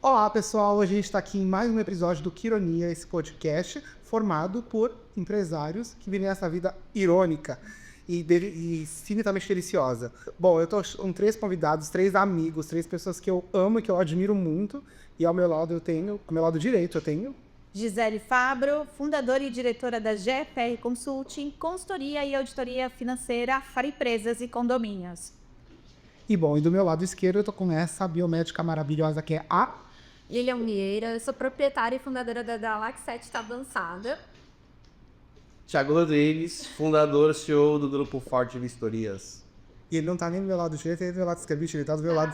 Olá, pessoal. Hoje a gente está aqui em mais um episódio do Quironia, esse podcast formado por empresários que vivem essa vida irônica e infinitamente deliciosa. Bom, eu estou com 3 convidados, 3 amigos, 3 pessoas que eu amo e que eu admiro muito. E ao meu lado ao meu lado direito eu tenho... Gisele Fabro, fundadora e diretora da GFR Consulting, consultoria e auditoria financeira para empresas e condomínios. E bom, e do meu lado esquerdo eu tô com essa biomédica maravilhosa que é a... Lilian Vieira, eu sou proprietária e fundadora da Dalac 7 Tá Avançada. Thiago Rodrigues, fundador e CEO do Grupo Forte Vistorias. E ele não tá nem do meu lado direito, nem do meu lado esquerdo, ele tá do meu lado...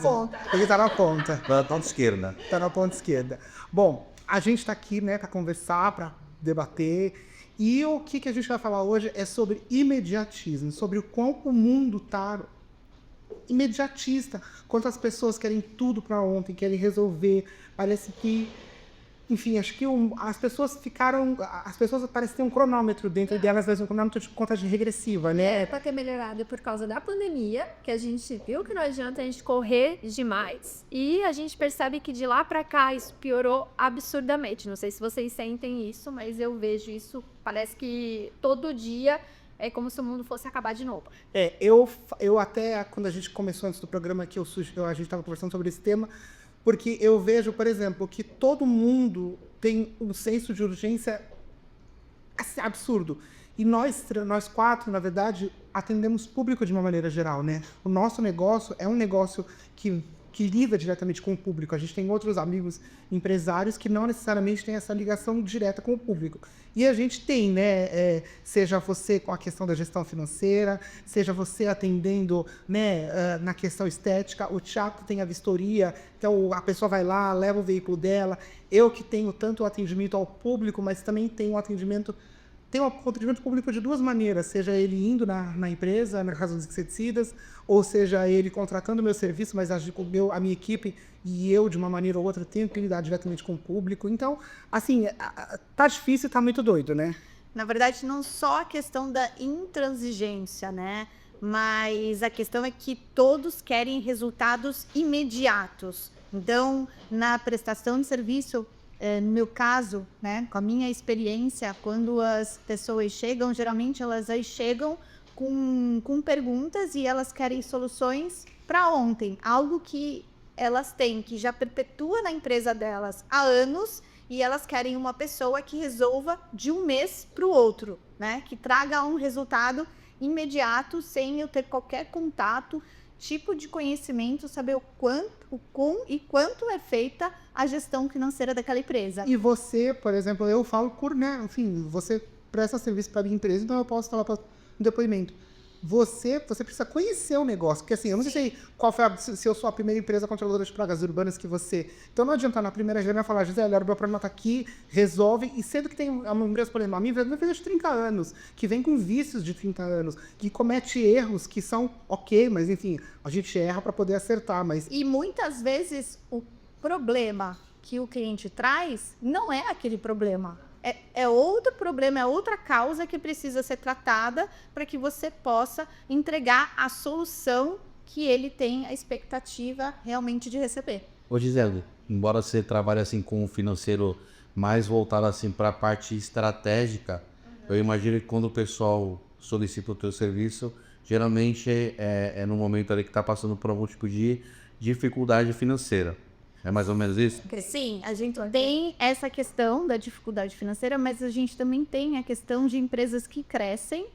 Ele tá na ponta. Na ponta esquerda. Tá na ponta esquerda. Bom, a gente tá aqui, né, para conversar, para debater. E o que a gente vai falar hoje é sobre imediatismo, sobre o quão o mundo tá imediatista, quanto as pessoas querem tudo para ontem, querem resolver. Parece que, enfim, acho que as pessoas parecem ter um cronômetro dentro delas, um cronômetro de contagem regressiva, né? Para ter melhorado por causa da pandemia, que a gente viu que não adianta a gente correr demais. E a gente percebe que de lá para cá isso piorou absurdamente. Não sei se vocês sentem isso, mas eu vejo isso. Parece que todo dia é como se o mundo fosse acabar de novo. Eu até, quando a gente começou antes do programa, que a gente estava conversando sobre esse tema, porque eu vejo, por exemplo, que todo mundo tem um senso de urgência assim, absurdo. E nós 4, na verdade, atendemos público de uma maneira geral, né? O nosso negócio é um negócio que lida diretamente com o público. A gente tem outros amigos empresários que não necessariamente têm essa ligação direta com o público. E a gente tem, né? Seja você com a questão da gestão financeira, seja você atendendo, né, na questão estética, o Thiago tem a vistoria, então a pessoa vai lá, leva o veículo dela. Eu que tenho tanto o atendimento ao público, mas também tenho o atendimento público de 2 maneiras, seja ele indo na empresa, na casa dos inseticidas, ou seja ele contratando o meu serviço, mas agir com a minha equipe, e eu, de uma maneira ou outra, tenho que lidar diretamente com o público. Então, assim, tá difícil, tá muito doido, né? Na verdade, não só a questão da intransigência, né? Mas a questão é que todos querem resultados imediatos. Então, na prestação de serviço, no meu caso, né, com a minha experiência, quando as pessoas chegam, geralmente elas aí chegam com perguntas e elas querem soluções para ontem. Algo que elas têm, que já perpetua na empresa delas há anos, e elas querem uma pessoa que resolva de um mês para o outro, né, que traga um resultado imediato, sem eu ter qualquer contato, tipo de conhecimento, saber o quanto é feita a gestão financeira daquela empresa. E você, por exemplo, eu falo por, né, enfim, você presta serviço para a minha empresa, então eu posso falar no depoimento. Você precisa conhecer o negócio, porque assim, eu não sei se eu sou a primeira empresa controladora de pragas urbanas que você... Então não adianta na primeira reunião falar, Gisele, o meu problema está aqui, resolve, e sendo que tem uma empresa, por exemplo, a minha empresa de 30 anos, que vem com vícios de 30 anos, que comete erros que são ok, mas enfim, a gente erra para poder acertar, mas... E muitas vezes o problema que o cliente traz não é aquele problema. É outro problema, é outra causa que precisa ser tratada para que você possa entregar a solução que ele tem a expectativa realmente de receber. Ô Gisele, embora você trabalhe assim com o financeiro mais voltado assim para a parte estratégica, eu imagino que quando o pessoal solicita o teu serviço, geralmente é no momento ali que está passando por algum tipo de dificuldade financeira. É mais ou menos isso? Sim, a gente tem essa questão da dificuldade financeira, mas a gente também tem a questão de empresas que crescem,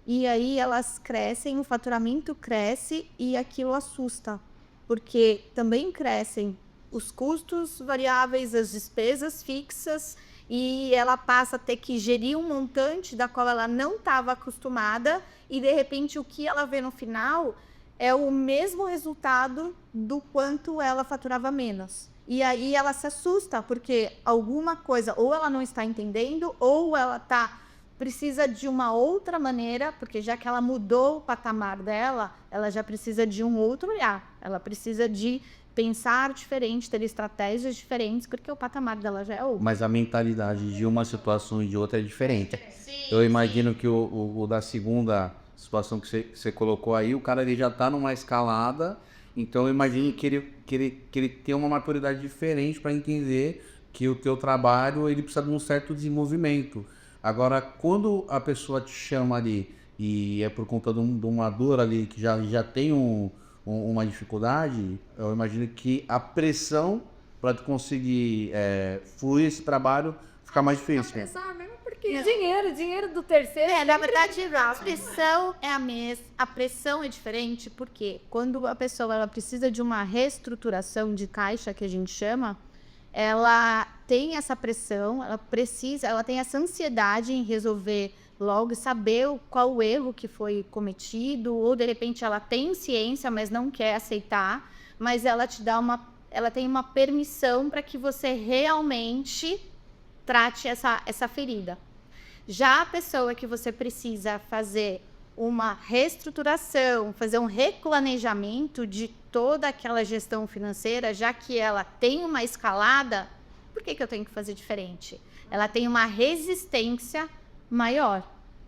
e aí elas crescem, o faturamento cresce e aquilo assusta, porque também crescem os custos variáveis, as despesas fixas, e ela passa a ter que gerir um montante da qual ela não estava acostumada, e de repente o que ela vê no final é o mesmo resultado do quanto ela faturava menos. E aí ela se assusta, porque alguma coisa, ou ela não está entendendo, ou ela precisa de uma outra maneira, porque já que ela mudou o patamar dela, ela já precisa de um outro olhar. Ela precisa de pensar diferente, ter estratégias diferentes, porque o patamar dela já é outro. Mas a mentalidade de uma situação e de outra é diferente. Eu imagino que o da segunda situação que você colocou aí, o cara ele já está numa escalada Então eu imagino que ele tem uma maturidade diferente para entender que o teu trabalho ele precisa de um certo desenvolvimento. Agora, quando a pessoa te chama ali e é por conta de uma dor ali que já tem uma dificuldade, eu imagino que a pressão para tu conseguir fluir esse trabalho fica mais difícil. Pensar mesmo porque dinheiro do terceiro. Na verdade, a pressão é a mesma. A pressão é diferente porque quando a pessoa ela precisa de uma reestruturação de caixa, que a gente chama, ela tem essa pressão, ela tem essa ansiedade em resolver logo, saber qual o erro que foi cometido, ou de repente ela tem ciência, mas não quer aceitar, mas ela tem uma permissão para que você realmente trate essa ferida. Já a pessoa que você precisa fazer uma reestruturação, fazer um replanejamento de toda aquela gestão financeira, já que ela tem uma escalada, por que eu tenho que fazer diferente? Ela tem uma resistência maior.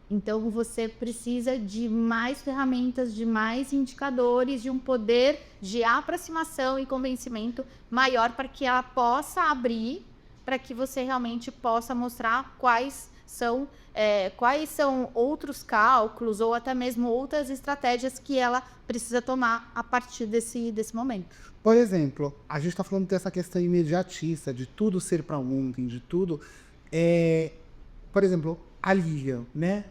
Então, você precisa de mais ferramentas, de mais indicadores, de um poder de aproximação e convencimento maior para que ela possa abrir, para que você realmente possa mostrar quais são outros cálculos ou até mesmo outras estratégias que ela precisa tomar a partir desse momento. Por exemplo, a gente está falando dessa questão imediatista, de tudo ser para ontem, de tudo. Por exemplo, a Lilian, né?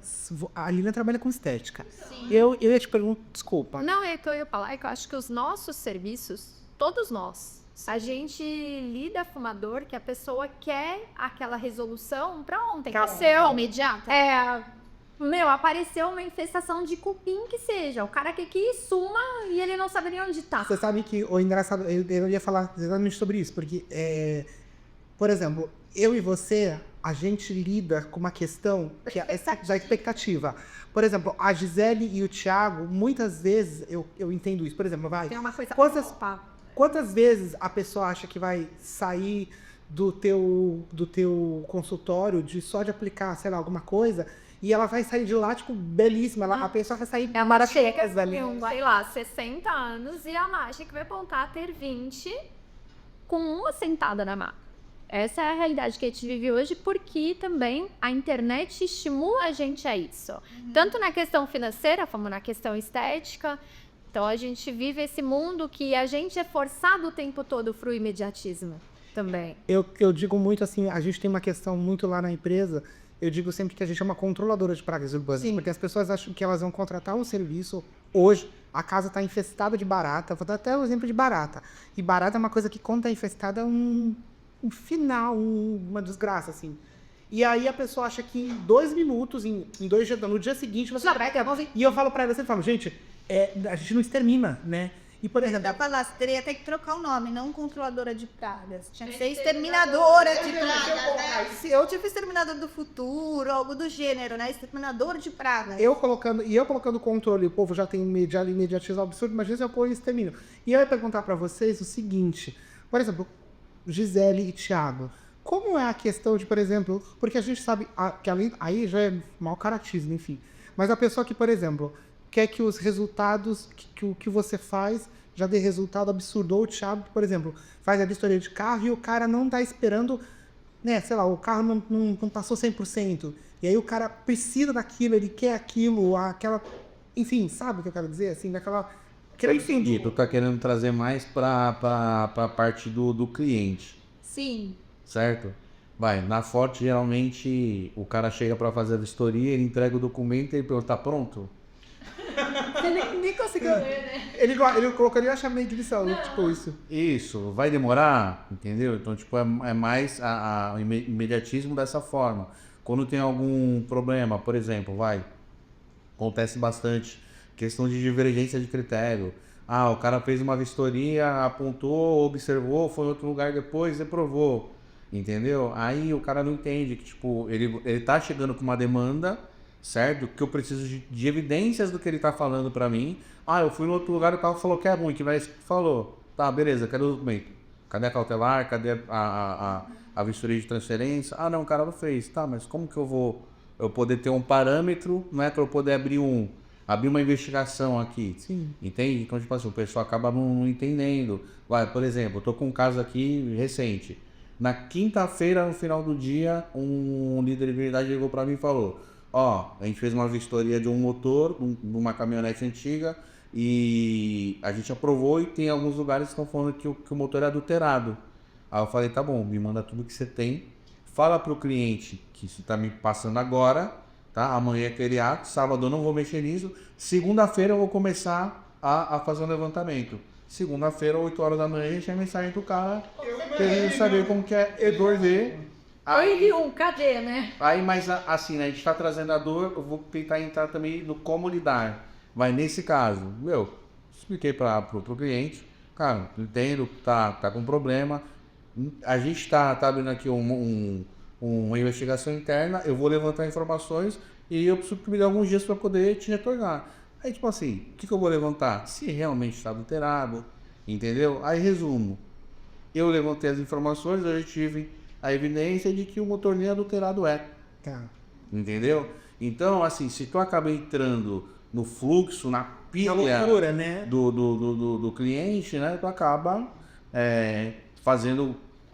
A Lilian trabalha com estética. Sim. Eu ia te perguntar, desculpa. Não, é que eu ia falar que eu acho que os nossos serviços, todos nós, a gente lida fumador que a pessoa quer aquela resolução pra ontem. Aconteceu. Imediata? Apareceu uma infestação de cupim que seja. O cara quer que suma e ele não sabe nem onde tá. Você sabe que o engraçado, eu ia falar exatamente sobre isso, porque, por exemplo, eu e você, a gente lida com uma questão que é da expectativa. Por exemplo, a Gisele e o Thiago, muitas vezes, eu entendo isso. Por exemplo, Tem uma coisa... Quantas vezes a pessoa acha que vai sair do teu consultório só de aplicar, sei lá, alguma coisa, e ela vai sair de lá, tipo, belíssima. A pessoa vai sair... É a maravilha. Sei lá, 60 anos e a mágica que vai apontar a ter 20 com uma sentada na maca. Essa é a realidade que a gente vive hoje, porque também a internet estimula a gente a isso. Tanto na questão financeira, como na questão estética. Então, a gente vive esse mundo que a gente é forçado o tempo todo pro imediatismo também. Eu digo muito assim, a gente tem uma questão muito lá na empresa, eu digo sempre que a gente é uma controladora de pragas urbanas, porque as pessoas acham que elas vão contratar um serviço. Hoje, a casa está infestada de barata, vou dar até o exemplo de barata. E barata é uma coisa que, quando está infestada, é um final, uma desgraça, assim. E aí a pessoa acha que em 2 minutos, em 2 dias, no dia seguinte, você e eu falo pra ela, gente, a gente não extermina, né? E, por exemplo... Dá pra falar, você teria até que trocar o nome, não controladora de pragas. Tinha que ser exterminadora de pragas, né? Se eu tive exterminador do futuro, algo do gênero, né? Exterminador de pragas. Eu colocando controle, o povo já tem imediatismo absurdo, mas às vezes eu ponho e extermino. E eu ia perguntar pra vocês o seguinte, por exemplo, Gisele e Thiago, como é a questão de, por exemplo, porque a gente sabe que aí já é mau caratismo, enfim, mas a pessoa que, por exemplo, quer que os resultados, que o que você faz já dê resultado absurdo. Ou o Thiago, por exemplo, faz a vistoria de carro e o cara não tá esperando, né, sei lá, o carro não passou 100%. E aí o cara precisa daquilo, ele quer aquilo, aquela... Enfim, sabe o que eu quero dizer? Assim, daquela... Eu entendi, tu tá querendo trazer mais pra parte do cliente. Sim. Certo? Na Forte, geralmente, o cara chega pra fazer a vistoria, ele entrega o documento e ele pergunta, tá pronto? Você nem conseguiu ler, né? Ele colocou ali a chave de lição, tipo isso. Isso, vai demorar, entendeu? Então, tipo, é mais o imediatismo dessa forma. Quando tem algum problema, por exemplo, acontece bastante, questão de divergência de critério. O cara fez uma vistoria, apontou, observou, foi em outro lugar depois, reprovou, entendeu? Aí o cara não entende que, tipo, ele tá chegando com uma demanda, certo? Que eu preciso de evidências do que ele tá falando pra mim. Eu fui no outro lugar e o cara falou que é ruim, que vai isso que falou. Tá, beleza, cadê o documento? Cadê a cautelar? Cadê a vistoria de transferência? Não, o cara não fez. Tá, mas como que eu vou poder ter um parâmetro, não é, pra eu poder abrir abrir uma investigação aqui. Sim. Entende? Então, tipo assim, o pessoal acaba não entendendo. Vai, por exemplo, eu tô com um caso aqui recente. Na quinta-feira, no final do dia, um líder de verdade ligou para mim e falou: ó, a gente fez uma vistoria de um motor, de uma caminhonete antiga, e a gente aprovou e tem alguns lugares que estão falando que o motor é adulterado. Aí eu falei: tá bom, me manda tudo que você tem, fala pro cliente que isso tá me passando agora, tá? Amanhã é feriado, sábado eu não vou mexer nisso, segunda-feira eu vou começar a fazer um levantamento. Segunda-feira, 8 horas da manhã, tinha mensagem do cara querendo saber como que é E2V. Oi, cadê, né? Aí, mas assim, né, a gente tá trazendo a dor, eu vou tentar entrar também no como lidar. Mas nesse caso, expliquei pro cliente, cara, entendo, tá com problema, a gente tá abrindo aqui uma investigação interna, eu vou levantar informações e eu preciso que me dê alguns dias para poder te retornar. Aí, tipo assim, o que eu vou levantar? Se realmente está adulterado, entendeu? Aí, resumo, eu levantei as informações, eu tive a evidência de que o motor nem adulterado é. Tá. Entendeu? Então, assim, se tu acaba entrando no fluxo, na pilha loucura, né? do cliente, né? Tu acaba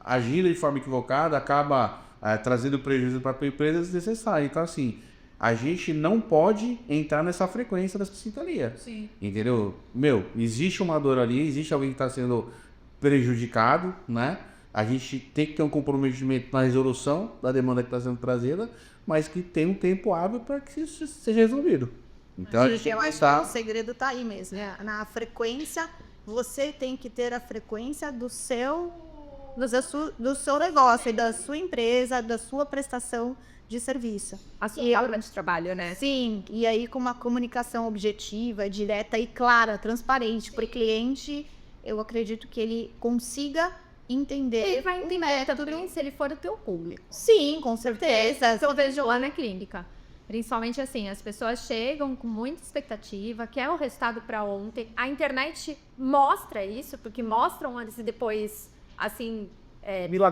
agindo de forma equivocada, acaba trazendo prejuízo para a tua empresa desnecessário. Então, assim, a gente não pode entrar nessa frequência dessa sintonia. Sim. Entendeu? Existe uma dor ali, existe alguém que está sendo prejudicado, né? A gente tem que ter um comprometimento na resolução da demanda que está sendo trazida, mas que tem um tempo hábil para que isso seja resolvido. Então, a gente Eu acho que está... o segredo tá aí mesmo, né? Na frequência, você tem que ter a frequência do seu negócio, da sua empresa, da sua prestação de serviço. A sua hora de trabalho, né? Sim, e aí com uma comunicação objetiva, direta e clara, transparente para o cliente, eu acredito que ele consiga entender. Ele vai entender, tá tudo bem se ele for o teu público. Sim, com certeza. Isso eu vejo lá na clínica. Principalmente assim, as pessoas chegam com muita expectativa, quer o resultado para ontem. A internet mostra isso, porque mostram antes e depois, assim,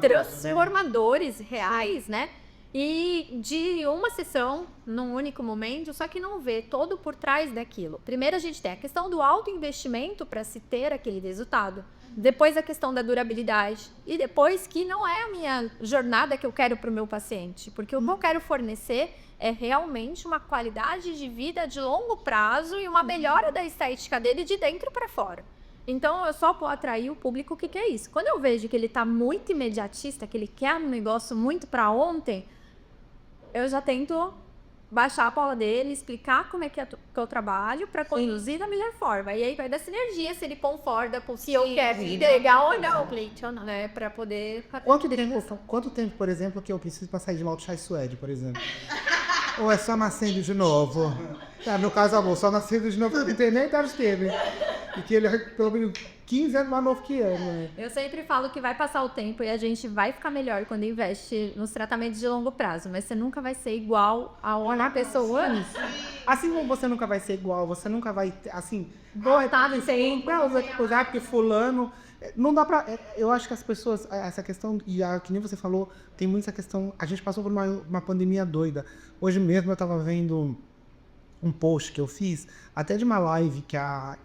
transformadores reais, né? E de uma sessão, num único momento, só que não vê todo por trás daquilo. Primeiro a gente tem a questão do alto investimento para se ter aquele resultado. Depois a questão da durabilidade. E depois que não é a minha jornada que eu quero para o meu paciente. Porque o que eu quero fornecer é realmente uma qualidade de vida de longo prazo e uma melhora da estética dele de dentro para fora. Então, eu só vou atrair o público que quer isso. Quando eu vejo que ele está muito imediatista, que ele quer um negócio muito para ontem, eu já tento baixar a bola dele, explicar como é que eu trabalho para conduzir da melhor forma. E aí vai dar sinergia se ele concorda com se eu quero entregar ou não, cliente ou não, né? Para poder... Quanto tempo, por exemplo, que eu preciso para sair de mal de chai suede, por exemplo? Ou é só nascendo de novo? No caso, amor, só nascendo de novo, não tem nem idade teve. E que ele é pelo menos 15 anos mais novo que eu, né? Eu sempre falo que vai passar o tempo e a gente vai ficar melhor quando investe nos tratamentos de longo prazo, mas você nunca vai ser igual a uma pessoa. Assim como você nunca vai ser igual, você nunca vai, assim... Voltado sempre. Não, porque fulano... Não dá pra... Eu acho que as pessoas... Essa questão, que nem você falou, tem muita questão... A gente passou por uma pandemia doida. Hoje mesmo eu tava vendo um post que eu fiz, até de uma live que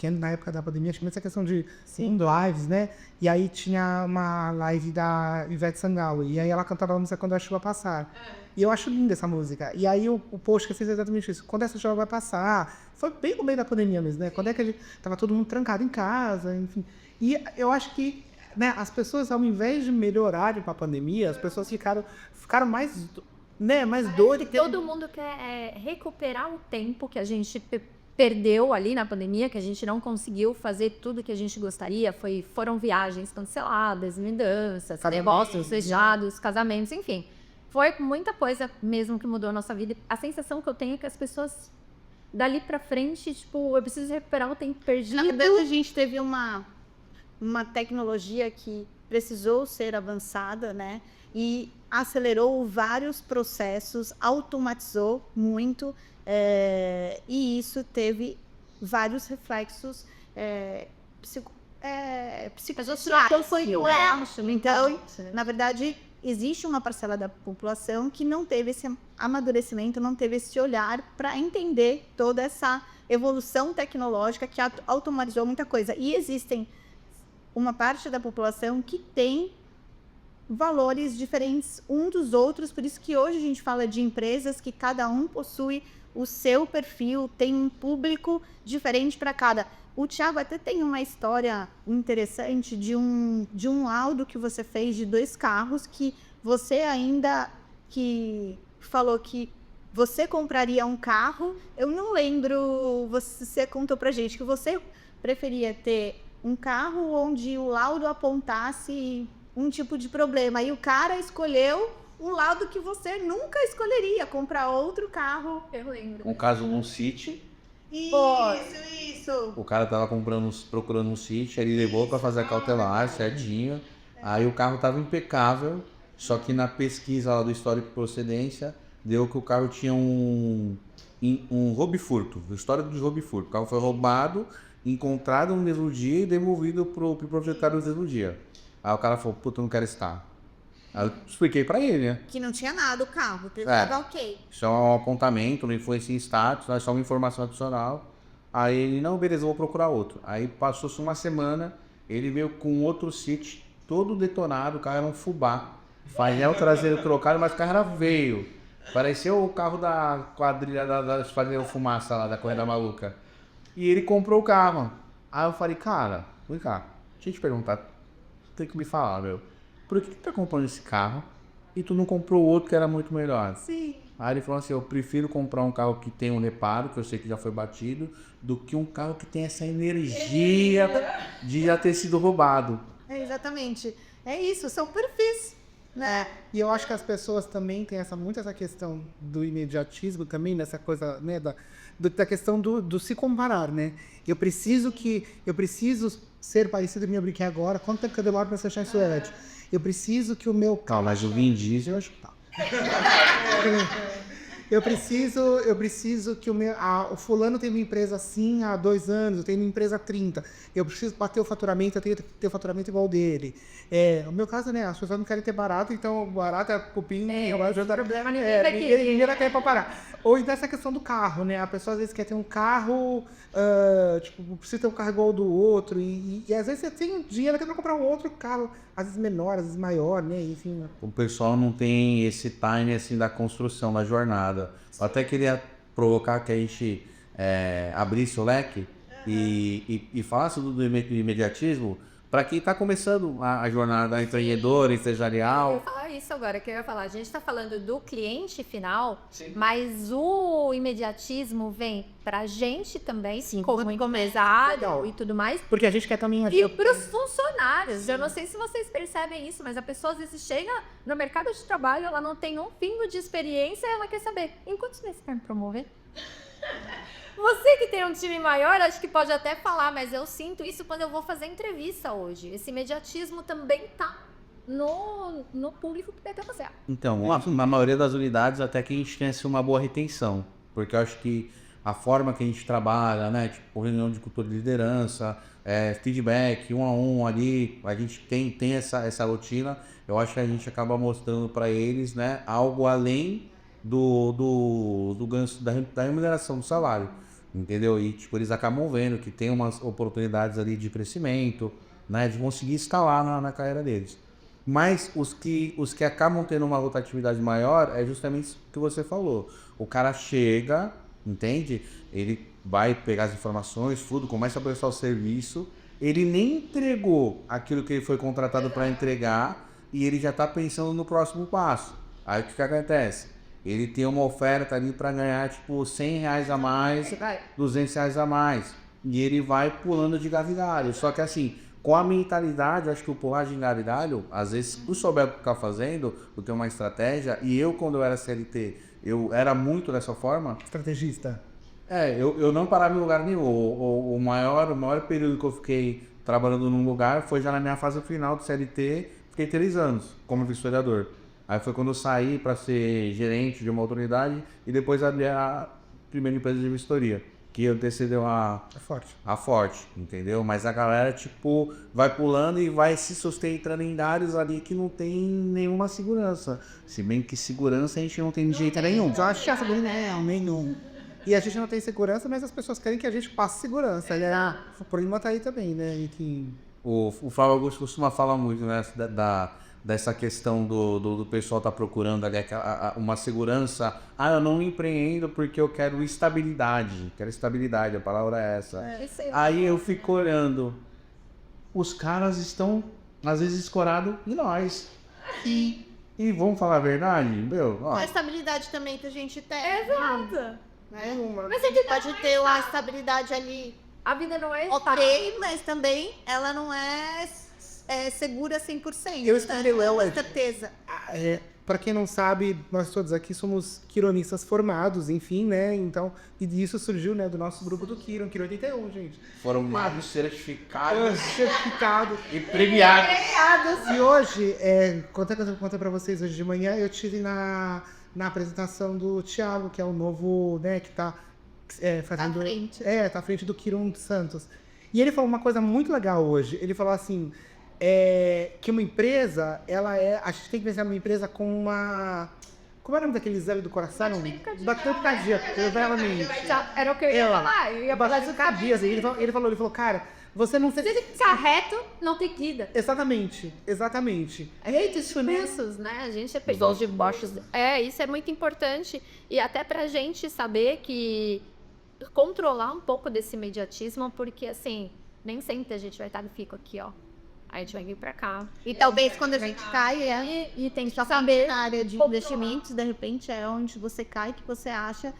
na época da pandemia tinha essa questão de lives, né? E aí tinha uma live da Ivete Sangalo, e aí ela cantava a música Quando a Chuva Passar. E eu acho linda essa música. E aí o post que eu fiz é exatamente isso. Quando essa chuva vai passar, foi bem no meio da pandemia mesmo, né? Quando é que a gente tava todo mundo trancado em casa, enfim. E eu acho que, né, as pessoas, ao invés de melhorarem com a pandemia, as pessoas ficaram mais... Né, mais doido. Todo mundo quer recuperar o tempo que a gente perdeu ali na pandemia, que a gente não conseguiu fazer tudo que a gente gostaria. Foram viagens canceladas, mudanças, negócios fechados, casamentos, enfim. Foi muita coisa mesmo que mudou a nossa vida. A sensação que eu tenho é que as pessoas dali pra frente, tipo, eu preciso recuperar o tempo perdido. Na verdade, a gente teve uma tecnologia que precisou ser avançada, né? E acelerou vários processos, automatizou muito, e isso teve vários reflexos psicossociais. Então, na verdade, existe uma parcela da população que não teve esse amadurecimento, não teve esse olhar para entender toda essa evolução tecnológica que automatizou muita coisa. E existem uma parte da população que tem valores diferentes um dos outros, por isso que hoje a gente fala de empresas que cada um possui o seu perfil, tem um público diferente para cada. O Thiago até tem uma história interessante de um laudo que você fez de 2 carros que você ainda que falou que você compraria um carro. Eu não lembro, você contou pra gente que você preferia ter um carro onde o laudo apontasse um tipo de problema. E o cara escolheu um laudo que você nunca escolheria, comprar outro carro. Eu lembro. Um caso, um City. Isso. O cara tava procurando um City, ele levou para fazer a cautelar certinho. Aí o carro tava impecável, só que na pesquisa lá do histórico de procedência, deu que o carro tinha um roubo e furto, histórico de roubo e furto. O carro foi roubado, encontrado no mesmo dia e devolvido pro proprietário no mesmo dia. Aí o cara falou, puta, eu não quero esse carro. Aí eu expliquei pra ele, né? Que não tinha nada o carro, tava ok. Isso é um apontamento, não influencia em status, é só uma informação adicional. Aí ele, não, beleza, eu vou procurar outro. Aí passou-se uma semana, ele veio com outro City, todo detonado, o carro era um fubá. Painel traseiro trocado, mas o carro era veio. Parecia o carro da quadrilha da Esquadrilha Fumaça lá, da Corrida Maluca. E ele comprou o carro. Aí eu falei, cara, vem cá, deixa eu te perguntar, tem que me falar, meu. Por que tu tá comprando esse carro e tu não comprou outro que era muito melhor? Sim. Aí ele falou assim, eu prefiro comprar um carro que tem um reparo, que eu sei que já foi batido, do que um carro que tem essa energia de já ter sido roubado. Exatamente. É isso, são perfis, né? E eu acho que as pessoas também têm muito essa questão do imediatismo também, nessa coisa, né, da questão do se comparar, né? Eu preciso ser parecido, me brinquei agora, quanto tempo que eu demoro para fechar isso antes? Eu preciso que o meu Calma, mas o Vin Diesel, eu acho que tá. Eu preciso que o fulano tem uma empresa assim há 2 anos, eu tenho uma empresa há 30. Eu preciso bater o faturamento, eu tenho que ter o faturamento igual dele. O meu caso, né, as pessoas não querem ter barato, então barato é cupim, Problema ninguém vai querer. ninguém vai querer pra parar. Ou então essa questão do carro, né? A pessoa às vezes quer ter um carro, precisa ter um carro igual ao do outro, e às vezes você tem dinheiro até pra comprar um outro carro, às vezes menor, às vezes maior, né? Enfim. O pessoal não tem esse time assim da construção, da jornada. Eu até queria provocar que a gente abrisse o leque e falasse do imediatismo para quem está começando a jornada empreendedora, Eu empresarial. ia falar isso agora, que eu ia falar. A gente está falando do cliente final, mas o imediatismo vem pra gente também, como empresário Legal. e tudo mais. Porque a gente quer também... E para os funcionários, eu não sei se vocês percebem isso, mas a pessoa às vezes chega no mercado de trabalho, ela não tem um pingo de experiência, ela quer saber, em quantos meses quer me promover? Você que tem um time maior, acho que pode até falar, mas eu sinto isso quando eu vou fazer entrevista hoje. Esse imediatismo também tá no público que quer fazer. Então, na maioria das unidades até que a gente tem assim, uma boa retenção, porque eu acho que a forma que a gente trabalha, né, tipo reunião de cultura de liderança, feedback, 1 a 1 ali, a gente tem essa rotina, eu acho que a gente acaba mostrando para eles, né, algo além do ganho da remuneração do salário, entendeu? E tipo, eles acabam vendo que tem umas oportunidades ali de crescimento, né, de conseguir escalar na carreira deles. Mas os que acabam tendo uma rotatividade maior é justamente o que você falou. O cara chega, entende? Ele vai pegar as informações, tudo, começa a prestar o serviço, ele nem entregou aquilo que ele foi contratado para entregar e ele já está pensando no próximo passo. Aí o que acontece? Ele tem uma oferta ali para ganhar tipo R$100 a mais, R$200 a mais. E ele vai pulando de galho em galho. Só que assim, com a mentalidade, acho que o pular de galho em galho, às vezes, se tu souber o que ficar fazendo, tu tem uma estratégia. E eu, quando eu era CLT, eu era muito dessa forma. Estrategista. Eu não parava em lugar nenhum. O maior período que eu fiquei trabalhando num lugar foi já na minha fase final do CLT, fiquei 3 anos como vistoriador. Aí foi quando eu saí para ser gerente de uma autoridade e depois abri a primeira empresa de vistoria, que antecedeu a Forte, entendeu? Mas a galera, tipo, vai pulando e vai se sustentando em áreas ali que não tem nenhuma segurança. Se bem que segurança a gente não tem de jeito nenhum. Eu acho que essa não, nenhum. E a gente não tem segurança, mas as pessoas querem que a gente passe segurança, né? O problema tá aí também, né? E que... O Flávio Augusto costuma falar muito, né, dessa questão do pessoal tá procurando ali uma segurança. Eu não empreendo porque eu quero estabilidade. Quero estabilidade, a palavra é essa. Aí eu fico olhando. Os caras estão, às vezes, escorados em nós. E vamos falar a verdade, meu? Ó, A estabilidade também que a gente tem. Exato. Né? Mas A gente pode ter uma estabilidade ali a vida não é ok, mas também ela não é segura 100%. Eu escutei né? ela. Com certeza. Para quem não sabe, nós todos aqui somos quironistas formados, enfim, né? Então, e disso surgiu, né, do nosso grupo do Quiron 81, gente. foram magos certificados Certificado. e premiados. E hoje, contei que eu contei pra vocês hoje de manhã, eu tive na apresentação do Thiago, que é o novo, né, que tá fazendo... À frente. Tá à frente do Quiron Santos. E ele falou uma coisa muito legal hoje. Ele falou assim, que uma empresa, a gente tem que pensar numa empresa com uma... Como é o nome daquele exame do coração? Batimento cardíaco. Exatamente. Era o que eu ia falar. Eu ia falar Batimento cardíaco. Ele falou, cara, você não... Se ele ficar reto, não tem guida. Exatamente. Heitos furiosos, né? A gente é pessoas de baixos. Isso é muito importante. E até pra gente saber que controlar um pouco desse imediatismo, porque assim, nem sempre a gente vai estar no fico aqui, ó. Aí a gente vai vir pra cá. E talvez quando a gente cai, e tem que saber na área de investimentos, de repente é onde você cai que você acha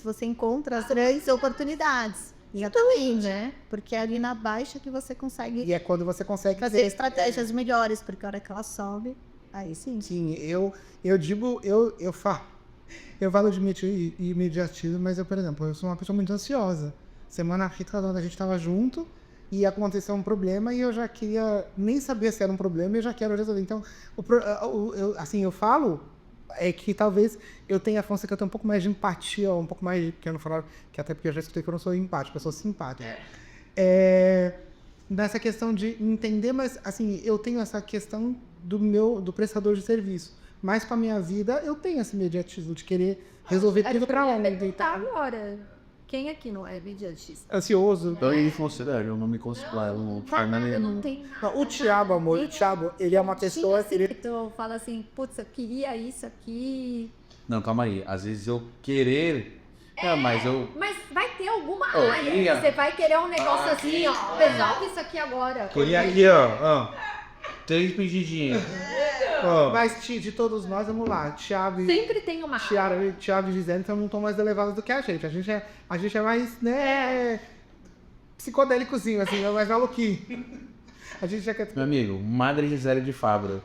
você encontra as grandes oportunidades. Exatamente, né? Porque é ali na baixa que você consegue E é quando você consegue fazer estratégias melhores, porque a hora que ela sobe, aí sim. Sim, eu falo de imediatismo, mas eu, por exemplo, eu sou uma pessoa muito ansiosa. Semana retrasada a gente tava junto e aconteceu um problema e eu já queria nem saber se era um problema e eu já quero resolver. Então, eu falo que talvez eu tenha a força que eu tenho um pouco mais de empatia, um pouco mais de... Que eu não falo, que até porque eu já escutei que eu não sou empático, eu sou simpático. Nessa questão de entender, mas assim, eu tenho essa questão do prestador de serviço. Mas com a minha vida, eu tenho esse imediatismo de querer resolver tudo pra ela. Tá agora. Quem aqui não é imediatista? Ansioso. Então ele considera, eu não me considero. Não tem. O Thiago, amor, ele é uma pessoa... que tu fala assim, putz, eu queria isso aqui. Não, calma aí. Às vezes eu querer... mas eu... Mas vai ter alguma Oh, área queria- que você vai querer um negócio assim, ó. Resolve isso aqui agora. Queria aqui, ó. 3 pedidinhos. Mas de todos nós, vamos lá. Thiago Sempre tem uma área. Thiago e Gisele então, não estão mais elevados do que a gente. A gente é mais, né, psicodélicozinho, assim, é mais maluquinho. A gente já quer... Meu amigo, Madre Gisele de Fábio.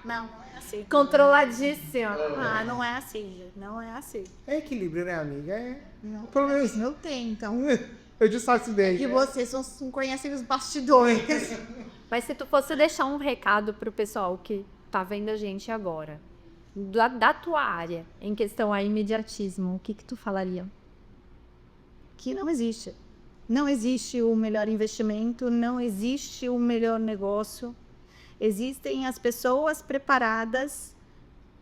Não é assim. Controladíssima. Não é assim, gente. Não é assim. É equilíbrio, né, amiga? Pelo menos não tem, então. Eu disfarço bem. E vocês não conhecem os bastidores. Mas se tu fosse deixar um recado pro pessoal que tá vendo a gente agora, da tua área, em questão a imediatismo, o que tu falaria? Que não existe. Não existe o melhor investimento, não existe o melhor negócio. Existem as pessoas preparadas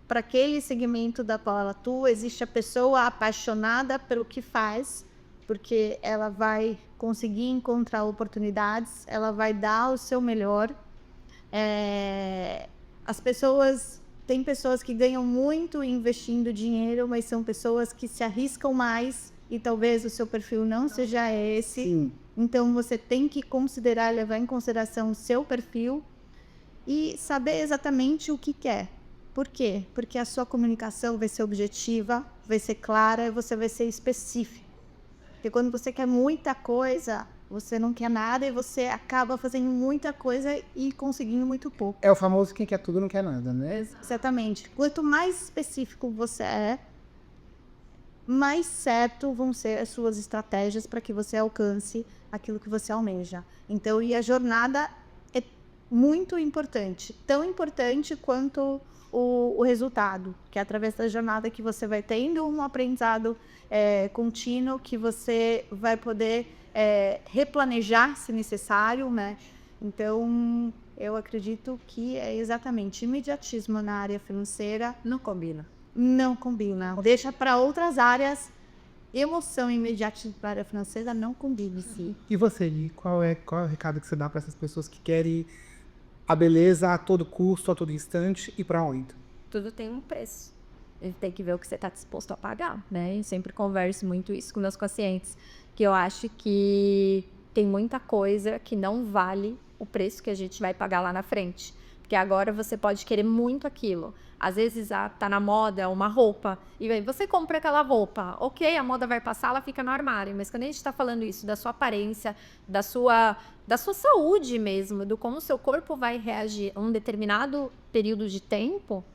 para aquele segmento da qual ela atua, existe a pessoa apaixonada pelo que faz, porque ela vai conseguir encontrar oportunidades, ela vai dar o seu melhor. Tem pessoas que ganham muito investindo dinheiro, mas são pessoas que se arriscam mais e talvez o seu perfil não seja esse. Sim. Então você tem que levar em consideração o seu perfil e saber exatamente o que quer. Por quê? Porque a sua comunicação vai ser objetiva, vai ser clara e você vai ser específico. Porque quando você quer muita coisa, você não quer nada e você acaba fazendo muita coisa e conseguindo muito pouco. É o famoso quem quer tudo não quer nada, né? Exatamente. Quanto mais específico você é, mais certo vão ser as suas estratégias para que você alcance aquilo que você almeja. Então, e a jornada é muito importante. Tão importante quanto o resultado, que é através da jornada que você vai tendo um aprendizado contínuo, que você vai poder replanejar se necessário, né? Então, eu acredito que é exatamente imediatismo na área financeira. Não combina. Não combina. Deixa para outras áreas. Emoção imediata para a área financeira não combina, sim. E você, Gui, qual é o recado que você dá para essas pessoas que querem a beleza a todo custo, a todo instante e para onde? Tudo tem um preço. Ele tem que ver o que você está disposto a pagar, né? Eu sempre converso muito isso com meus pacientes, que eu acho que tem muita coisa que não vale o preço que a gente vai pagar lá na frente. Porque agora você pode querer muito aquilo. Às vezes tá na moda uma roupa, e aí você compra aquela roupa, ok, a moda vai passar, ela fica no armário, mas quando a gente está falando isso da sua aparência, da sua saúde mesmo, do como o seu corpo vai reagir a um determinado período de tempo,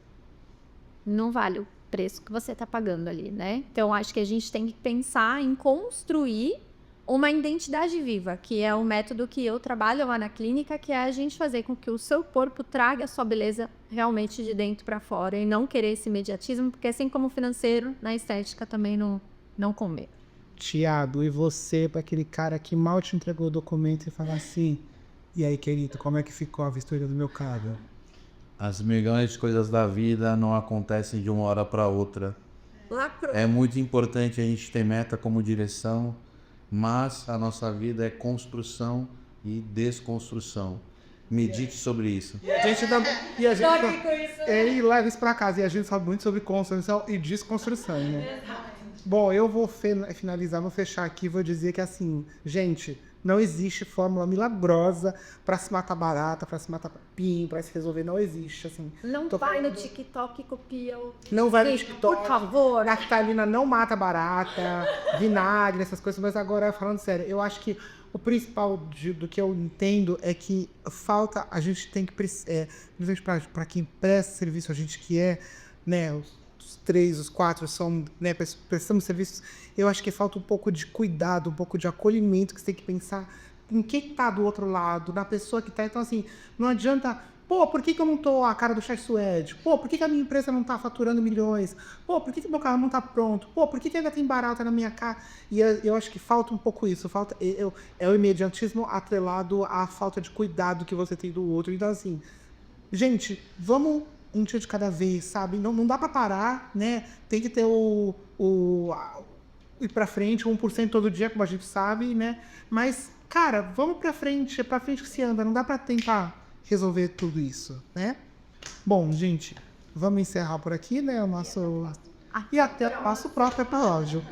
não vale o preço que você está pagando ali, né? Então, acho que a gente tem que pensar em construir uma identidade viva, que é o método que eu trabalho lá na clínica, que é a gente fazer com que o seu corpo traga a sua beleza realmente de dentro para fora e não querer esse imediatismo, porque assim como o financeiro, na estética também não comer. Tiago, e você, para aquele cara que mal te entregou o documento e fala assim, e aí, querido, como é que ficou a vistoria do meu carro? As melhores coisas da vida não acontecem de uma hora para outra. É muito importante a gente ter meta como direção, mas a nossa vida é construção e desconstrução. Medite sobre isso. E leva isso para casa. E a gente sabe muito sobre construção e desconstrução, né? Bom, eu vou finalizar, vou fechar aqui, vou dizer que assim, gente, não existe fórmula milagrosa para se matar barata, para se matar papim, para se resolver, não existe, assim. Não vai no TikTok e copia o... Não vai no Sim, TikTok. por favor. Naftalina não mata barata, vinagre, essas coisas. Mas agora, falando sério, eu acho que o principal do que eu entendo é que falta, a gente tem que, principalmente para quem presta serviço, a gente que é, né, os 3, os 4 são, né, prestamos serviços, eu acho que falta um pouco de cuidado, um pouco de acolhimento, que você tem que pensar em quem tá do outro lado, na pessoa que tá. Então, assim, não adianta, pô, por que eu não tô a cara do Chai Suede? Pô, por que a minha empresa não tá faturando milhões? Pô, por que meu carro não tá pronto? Pô, por que ainda tem barata na minha cara? E eu acho que falta um pouco isso, é o imediatismo atrelado à falta de cuidado que você tem do outro. Então, assim, gente, vamos um dia de cada vez, sabe? Não dá pra parar, né? Tem que ter ir pra frente, 1% todo dia, como a gente sabe, né? Mas, cara, vamos pra frente, é pra frente que se anda, não dá pra tentar resolver tudo isso, né? Bom, gente, vamos encerrar por aqui, né? E até o nosso próximo episódio.